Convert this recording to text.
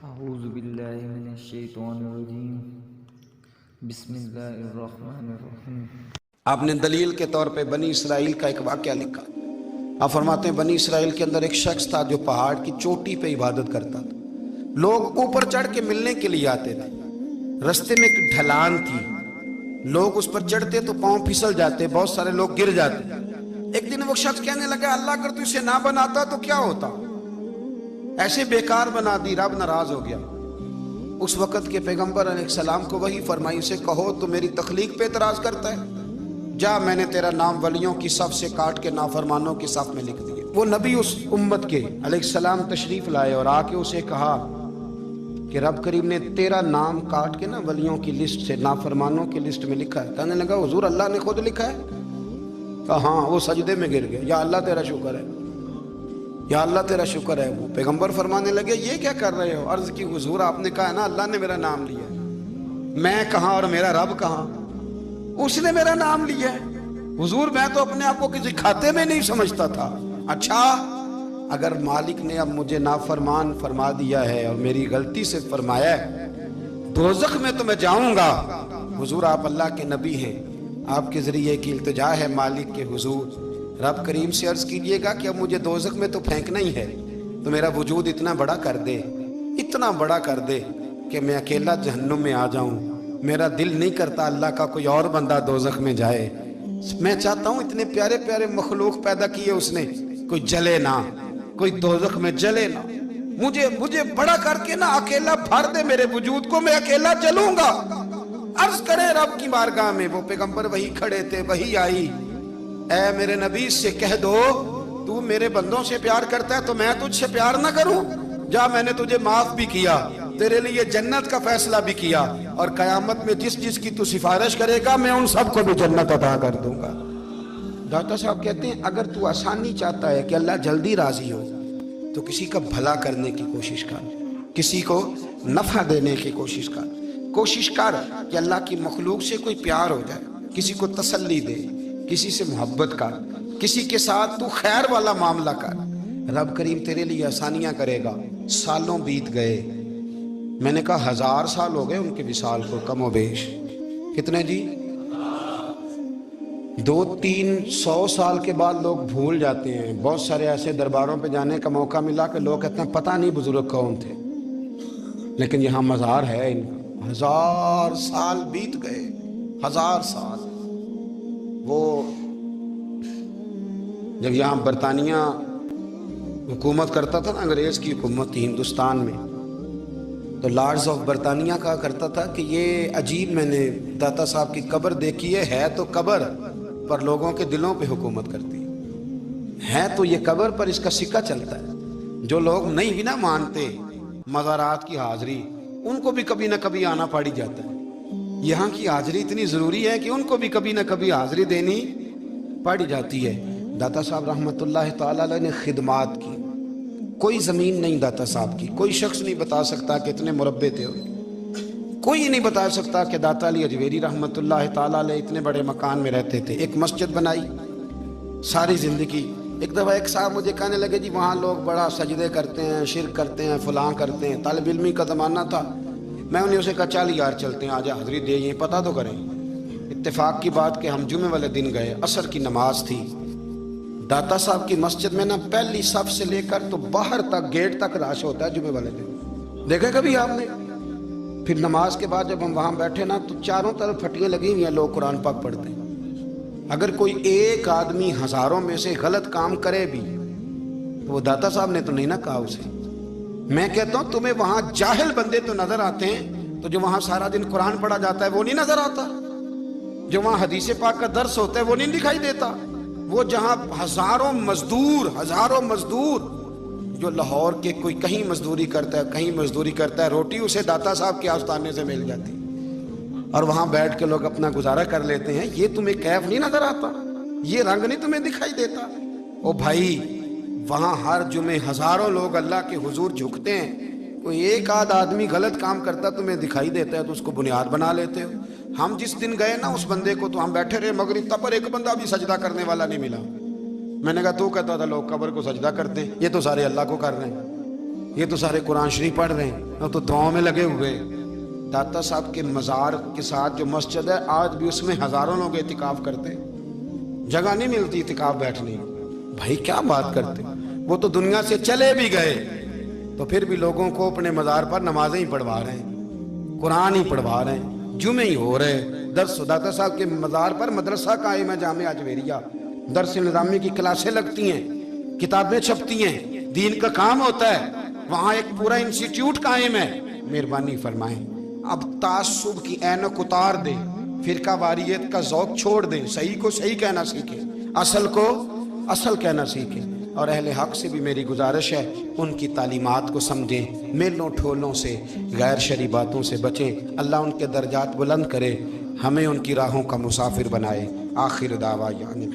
اعوذ باللہ من الشیطان الرجیم بسم اللہ الرحمن الرحیم۔ آپ نے دلیل کے طور پہ بنی اسرائیل کا ایک واقعہ لکھا۔ آپ فرماتے ہیں بنی اسرائیل کے اندر ایک شخص تھا جو پہاڑ کی چوٹی پہ عبادت کرتا تھا۔ لوگ اوپر چڑھ کے ملنے کے لیے آتے تھے۔ رستے میں ایک ڈھلان تھی، لوگ اس پر چڑھتے تو پاؤں پھسل جاتے، بہت سارے لوگ گر جاتے۔ ایک دن وہ شخص کہنے لگا اللہ اگر تو اسے نہ بناتا تو کیا ہوتا، ایسے بیکار بنا دی، رب ناراض ہو گیا۔ اس وقت کے پیغمبر علیہ السلام کو وحی فرمائی اسے کہو تو میری تخلیق پہ اعتراض کرتا ہے، جا میں نے تیرا نام ولیوں کی صف سے کاٹ کے نافرمانوں کی صف میں لکھ دیے۔ وہ نبی اس امت کے علیہ السلام تشریف لائے اور آ کے اسے کہا کہ رب کریم نے تیرا نام کاٹ کے نا ولیوں کی لسٹ سے نافرمانوں کی لسٹ میں لکھا ہے۔ کہنے لگا حضور اللہ نے خود لکھا ہے؟ کہا ہاں۔ وہ سجدے میں گر گئے، یا اللہ تیرا شکر ہے، یا اللہ تیرا شکر ہے۔ وہ پیغمبر فرمانے لگے یہ کیا کر رہے ہو؟ عرض کی حضور آپ نے کہا نا اللہ نے میرا نام لیا، میں کہاں اور میرا رب کہاں؟ اس نے میرا نام لیا ہے حضور، میں تو اپنے آپ کو کسی کھاتے میں نہیں سمجھتا تھا۔ اچھا اگر مالک نے اب مجھے نافرمان فرما دیا ہے اور میری غلطی سے فرمایا ہے دوزخ میں تو میں جاؤں گا۔ حضور آپ اللہ کے نبی ہیں، آپ کے ذریعے کی التجا ہے مالک کے حضور، رب کریم سے عرض کیجئے گا کہ اب مجھے دوزخ میں تو پھینکنا ہی ہے، تو میرا وجود اتنا بڑا کر دے، اتنا بڑا کر دے کہ میں اکیلا جہنم میں آ جاؤں۔ میرا دل نہیں کرتا اللہ کا کوئی اور بندہ دوزخ میں جائے، میں چاہتا ہوں اتنے پیارے پیارے مخلوق پیدا کیے اس نے، کوئی جلے نہ، کوئی دوزخ میں جلے نہ، مجھے بڑا کر کے نہ اکیلا بھر دے میرے وجود کو، میں اکیلا جلوں گا۔ عرض کرے رب کی بارگاہ میں، وہ پیغمبر وہی کھڑے تھے، وہی آئی، اے میرے نبی سے کہہ دو تو میرے بندوں سے پیار کرتا ہے تو میں تجھ سے پیار نہ کروں؟ جا میں نے تجھے معاف بھی کیا، تیرے لیے جنت کا فیصلہ بھی کیا، اور قیامت میں جس کی تو سفارش کرے گا میں ان سب کو بھی جنت عطا کر دوں گا۔ داتا صاحب کہتے ہیں اگر تو آسانی چاہتا ہے کہ اللہ جلدی راضی ہو تو کسی کا بھلا کرنے کی کوشش کر، کسی کو نفع دینے کی کوشش کر کہ اللہ کی مخلوق سے کوئی پیار ہو جائے، کسی کو تسلی دے، کسی سے محبت کر، کسی کے ساتھ تو خیر والا معاملہ کر، رب کریم تیرے لیے آسانیاں کرے گا۔ سالوں بیت گئے، میں نے کہا 1000 سال ہو گئے ان کے وصال کو کم و بیش، کتنے جی؟ 200-300 سال کے بعد لوگ بھول جاتے ہیں۔ بہت سارے ایسے درباروں پہ جانے کا موقع ملا کہ لوگ کہتے ہیں پتہ نہیں بزرگ کون تھے، لیکن یہاں مزار ہے ان کا۔ 1000 سال بیت گئے، 1000 سال۔ وہ جب یہاں برطانیہ حکومت کرتا تھا نا، انگریز کی حکومت تھی ہندوستان میں، تو لارڈز آف برطانیہ کہا کرتا تھا کہ یہ عجیب، میں نے داتا صاحب کی قبر دیکھی ہے تو قبر پر لوگوں کے دلوں پہ حکومت کرتی ہے تو یہ قبر پر اس کا سکہ چلتا ہے۔ جو لوگ نہیں بھی نہ مانتے مزارات کی حاضری، ان کو بھی کبھی نہ کبھی آنا پڑ جاتا ہے۔ یہاں کی حاضری اتنی ضروری ہے کہ ان کو بھی کبھی نہ کبھی حاضری دینی پڑ جاتی ہے۔ داتا صاحب رحمت اللہ تعالیٰ علیہ نے خدمات کی، کوئی زمین نہیں داتا صاحب کی، کوئی شخص نہیں بتا سکتا کہ اتنے مربع تھے، کوئی نہیں بتا سکتا کہ داتا علی اجویری رحمت اللہ تعالیٰ علیہ اتنے بڑے مکان میں رہتے تھے۔ ایک مسجد بنائی ساری زندگی۔ ایک دفعہ ایک صاحب مجھے کہنے لگے جی وہاں لوگ بڑا سجدے کرتے ہیں، شرک کرتے ہیں، فلاں کرتے ہیں، طالب علمی کا زمانہ تھا۔ میں انہیں اسے کہا چل یار چلتے ہیں، آجا حاضری دے، یہ پتہ تو کریں۔ اتفاق کی بات کہ ہم جمعے والے دن گئے، عصر کی نماز تھی، داتا صاحب کی مسجد میں نا پہلی صف سے لے کر تو باہر تک گیٹ تک رش ہوتا ہے جمعے والے دن، دیکھا کبھی آپ نے؟ پھر نماز کے بعد جب ہم وہاں بیٹھے نا تو چاروں طرف پھٹیاں لگی ہوئی ہیں، لوگ قرآن پاک پڑھتے ہیں۔ اگر کوئی ایک آدمی ہزاروں میں سے غلط کام کرے بھی تو وہ داتا صاحب نے تو نہیں نہ کہا اسے۔ میں کہتا ہوں تمہیں وہاں جاہل بندے تو نظر آتے ہیں، تو جو وہاں سارا دن قرآن پڑھا جاتا ہے وہ نہیں نظر آتا، جو وہاں حدیث پاک کا درس ہوتا ہے وہ نہیں دکھائی دیتا، وہ جہاں ہزاروں مزدور جو لاہور کے کوئی کہیں مزدوری کرتا ہے، کہیں مزدوری کرتا ہے، روٹی اسے داتا صاحب کے آستانے سے مل جاتی، اور وہاں بیٹھ کے لوگ اپنا گزارا کر لیتے ہیں۔ یہ تمہیں کیف نہیں نظر آتا؟ یہ رنگ نہیں تمہیں دکھائی دیتا؟ او بھائی وہاں ہر جمعے ہزاروں لوگ اللہ کے حضور جھکتے ہیں، کوئی ایک آدھ آدمی غلط کام کرتا تمہیں دکھائی دیتا ہے تو اس کو بنیاد بنا لیتے ہو۔ ہم جس دن گئے نا اس بندے کو، تو ہم بیٹھے رہے مغرب تک، پر ایک بندہ بھی سجدہ کرنے والا نہیں ملا۔ میں نے کہا تو کہتا تھا لوگ قبر کو سجدہ کرتے ہیں، یہ تو سارے اللہ کو کر رہے ہیں۔ یہ تو سارے قرآن شریف پڑھ رہے ہیں اور تو دعاؤں میں لگے ہوئے. داتا صاحب کے مزار کے ساتھ جو مسجد ہے آج بھی اس میں ہزاروں لوگ اعتکاف کرتے ہیں. جگہ نہیں ملتی اعتکاف بیٹھنے. بھائی کیا بات کرتے, وہ تو دنیا سے چلے بھی گئے تو پھر بھی لوگوں کو اپنے مزار پر نمازیں ہی پڑھوا رہے ہیں, قرآن ہی پڑھوا رہے ہیں, جمعے ہی ہو رہے. درس داتا صاحب کے مزار پر مدرسہ قائم ہے جامعہ اجویریہ, درس نظامی کی کلاسیں لگتی ہیں, کتابیں چھپتی ہیں, دین کا کام ہوتا ہے, وہاں ایک پورا انسٹیٹیوٹ قائم ہے. مہربانی فرمائیں اب تعصب کی اینک اتار دیں, فرقہ واریت کا ذوق چھوڑ دیں, صحیح کو صحیح کہنا سیکھیں, اصل کو اصل کہنا سیکھیں. اور اہل حق سے بھی میری گزارش ہے ان کی تعلیمات کو سمجھیں, میلوں ٹھولوں سے غیر شرعی باتوں سے بچیں. اللہ ان کے درجات بلند کرے, ہمیں ان کی راہوں کا مسافر بنائے. آخر دعویٰ یعنی